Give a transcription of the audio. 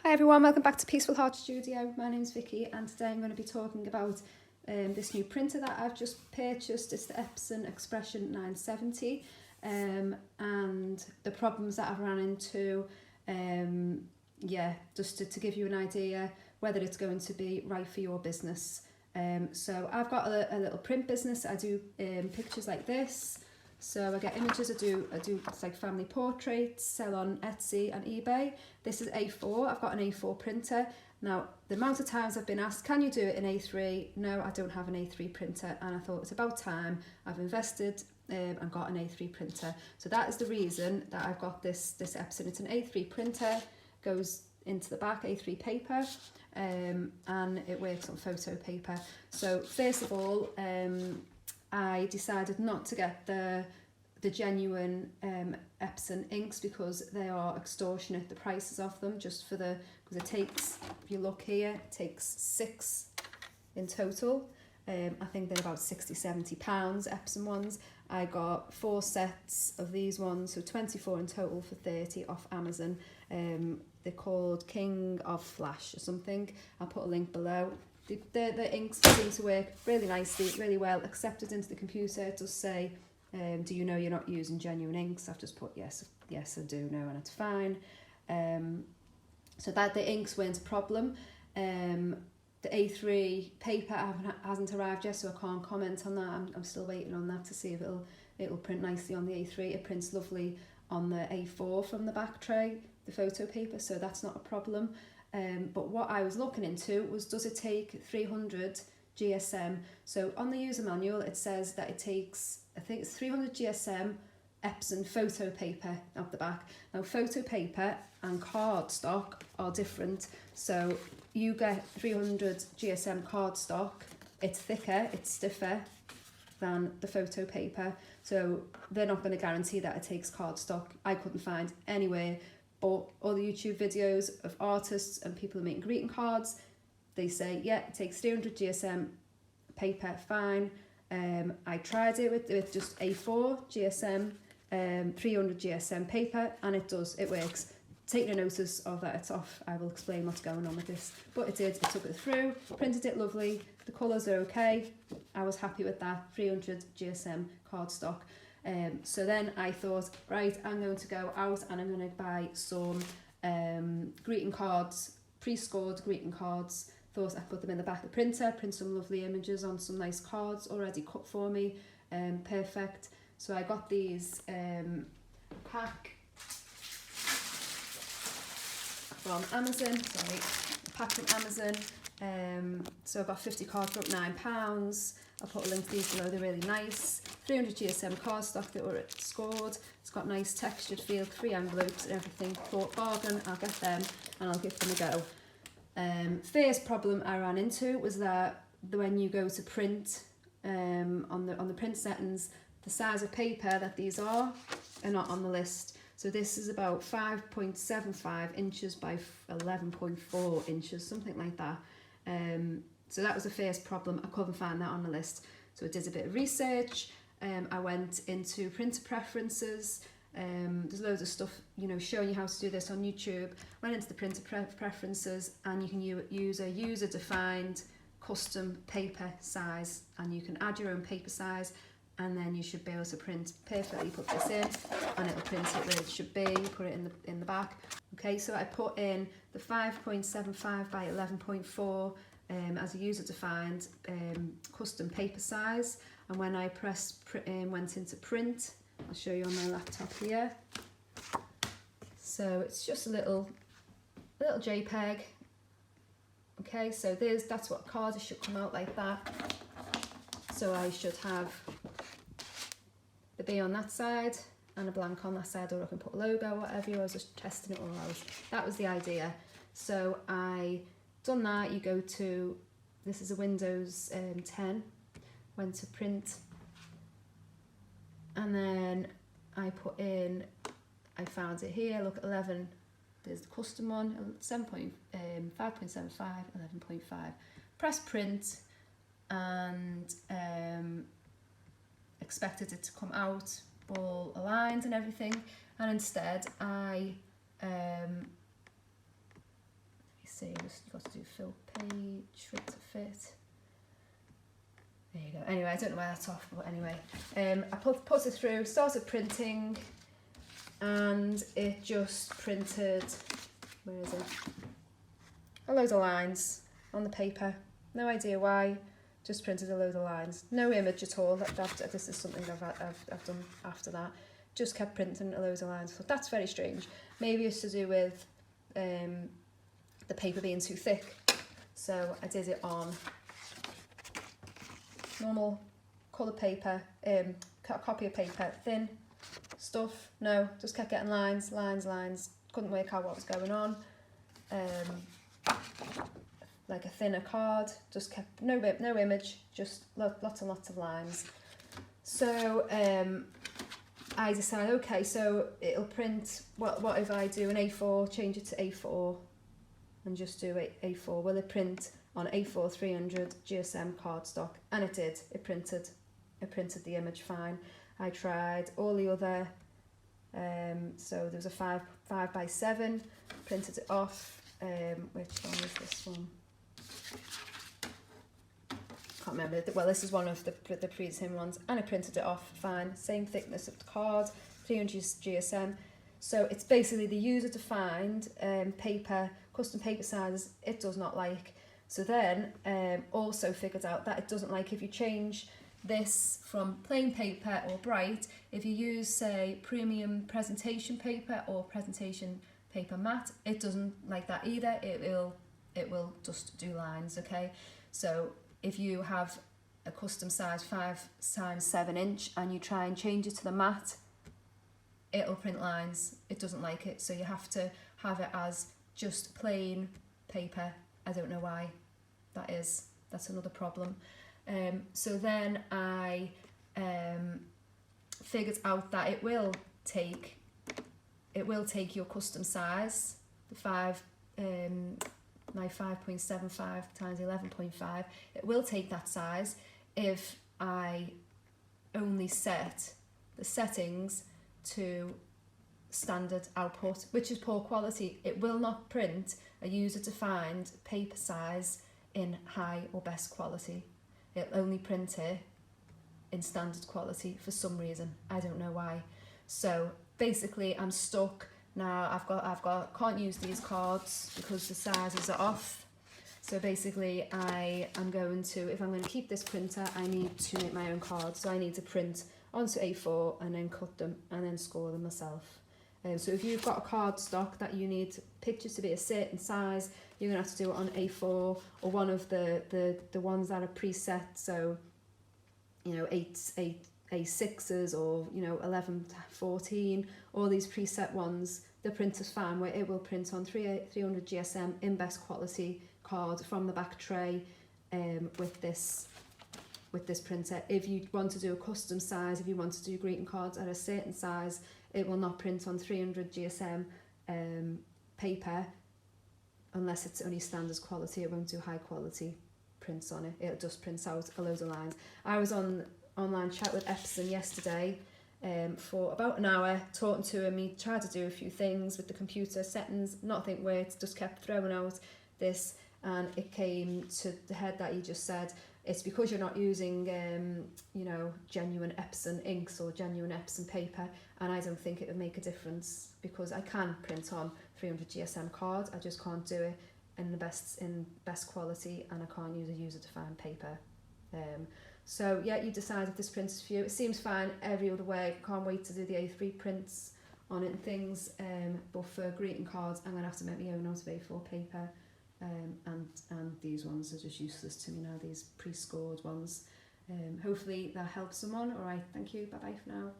Hi everyone, welcome back to Peaceful Heart Studio. My name's Vicky and today I'm going to be talking about this new printer that I've just purchased. It's the Epson XP970 and the problems that I've run into. Just to give you an idea whether it's going to be right for your business. So I've got a little print business. I do pictures like this. So I get images, I do it's like family portraits, sell on Etsy and eBay. This is A4, I've got an A4 printer. Now, the amount of times I've been asked, can you do it in A3? No, I don't have an A3 printer, and I thought it's about time. I've invested and got an A3 printer. So that is the reason that I've got this Epson. It's an A3 printer, goes into the back, A3 paper, and it works on photo paper. So first of all, I decided not to get the genuine Epson inks because they are extortionate, the prices of them, just for because it takes, if you look here, it takes 6 in total. I think they're about £60-70 Epson ones. I got 4 sets of these ones, so 24 in total for 30 off Amazon. They're called King of Flash or something. I'll put a link below. The inks seem to work really nicely, really well, accepted into the computer. It does say, do you know you're not using genuine inks? I've just put yes I do know, and it's fine. So that the inks weren't a problem. The A3 paper hasn't arrived yet, so I can't comment on that. I'm still waiting on that to see if it'll print nicely on the A3. It prints lovely on the A4 from the back tray, the photo paper, so that's not a problem. But what I was looking into was, does it take 300 GSM? So on the user manual it says that it takes, I think it's 300 GSM Epson photo paper at the back. Now photo paper and cardstock are different. So you get 300 GSM cardstock, it's thicker, it's stiffer than the photo paper. So they're not going to guarantee that it takes cardstock. I couldn't find anywhere. Or other YouTube videos of artists and people who are making greeting cards, they say, yeah, it takes 300 GSM paper, fine. I tried it with just A4 GSM, 300 GSM paper, and it works. Take no notice of that, it's off. I will explain what's going on with this. But it did, it took it through, printed it lovely, the colours are okay. I was happy with that, 300 GSM cardstock. So then I thought, right, I'm going to go out and I'm going to buy some greeting cards, pre-scored greeting cards. Thought I'd put them in the back of the printer, print some lovely images on some nice cards already cut for me. Perfect. So I got these pack from Amazon, pack from Amazon. So I got 50 cards for £9. I'll put a link to these below, they're really nice. 300 GSM cardstock that were scored. It's got nice textured feel, 3 envelopes and everything. Thought bargain, I'll get them and I'll give them a go. First problem I ran into was that when you go to print on the print settings, the size of paper that these are not on the list. So this is about 5.75 inches by 11.4 inches, something like that. So that was the first problem. I couldn't find that on the list. So I did a bit of research. I went into printer preferences. There's loads of stuff, showing you how to do this on YouTube. Went into the printer preferences, and you can use a user-defined custom paper size, and you can add your own paper size, and then you should be able to print perfectly. Put this in, and it'll print it where it should be. Put it in the back. Okay, so I put in the 5.75 by 11.4. As a user-defined custom paper size, and when I went into print, I'll show you on my laptop here. So it's just a little JPEG. Okay, so that's what card, it should come out like that. So I should have the B on that side and a blank on that side, or I can put a logo, whatever. I was just testing it all out. That was the idea. So I done that. You go to, this is a Windows 10, went to print, and then I put in, I found it here, look, 11, there's the custom one, 5.75, 11.5, press print, and expected it to come out all aligned and everything, and instead I see, just got to do fill page, fit to fit. There you go. Anyway, I don't know why that's off, but anyway. I put it through, started printing, and it just printed, where is it? A load of lines on the paper. No idea why, just printed a load of lines. No image at all. This is something I've done after that. Just kept printing a load of lines. So that's very strange. Maybe it's to do with the paper being too thick. So I did it on normal coloured paper, copy of paper, thin stuff. No, just kept getting lines. Couldn't work out what was going on. Like a thinner card, just kept no image, just lots and lots of lines. So I decided, okay, so it'll print. What if I do an A4, change it to A4, and just do A4? Will it print on A4 300 GSM cardstock? And it did. It printed the image fine. I tried all the other. So there was a 5x7. Printed it off. Which one was this one? Can't remember. Well, this is one of the previous ones, and I printed it off fine. Same thickness of the card, 300 GSM. So it's basically the user-defined paper, custom paper sizes it does not like. So then also figured out that it doesn't like if you change this from plain paper or bright. If you use, say, premium presentation paper or presentation paper matte, it doesn't like that either. It will just do lines, okay? So if you have a custom size 5x7 inch and you try and change it to the matte, it'll print lines. It doesn't like it, so you have to have it as just plain paper. I don't know why that is. That's another problem. So then I figured out that it will take your custom size, my 5.75 times 11.5. It will take that size if I only set the settings to standard output, which is poor quality. It will not print a user-defined paper size in high or best quality. It'll only print it in standard quality for some reason. I don't know why. So basically I'm stuck now. I've got can't use these cards because the sizes are off. So basically if I'm going to keep this printer, I need to make my own cards. So I need to print onto A4 and then cut them and then score them myself. So if you've got a cardstock that you need pictures to be a certain size, you're gonna have to do it on A4 or one of the ones that are preset. So, you know, 8A6s or, you know, 11-14, all these preset ones. The printer's fine where it will print on 300 GSM in best quality card from the back tray with this printer. If you want to do a custom size, if you want to do greeting cards at a certain size, it will not print on 300 GSM paper unless it's only standard quality. It won't do high quality prints on it. It just prints out a load of lines. I was on online chat with Epson yesterday for about an hour, talking to him. He tried to do a few things with the computer settings, nothing worked, just kept throwing out this, and it came to the head that he just said, it's because you're not using, you know, genuine Epson inks or genuine Epson paper, and I don't think it would make a difference because I can print on 300 GSM cards. I just can't do it in best quality, and I can't use a user-defined paper. So yeah, you decide if this print is for you. It seems fine every other way. Can't wait to do the A3 prints on it and things. But for greeting cards, I'm gonna have to make my own out of A4 paper. And these ones are just useless to me now, these pre-scored ones. Hopefully that helps someone. All right, thank you, bye bye for now.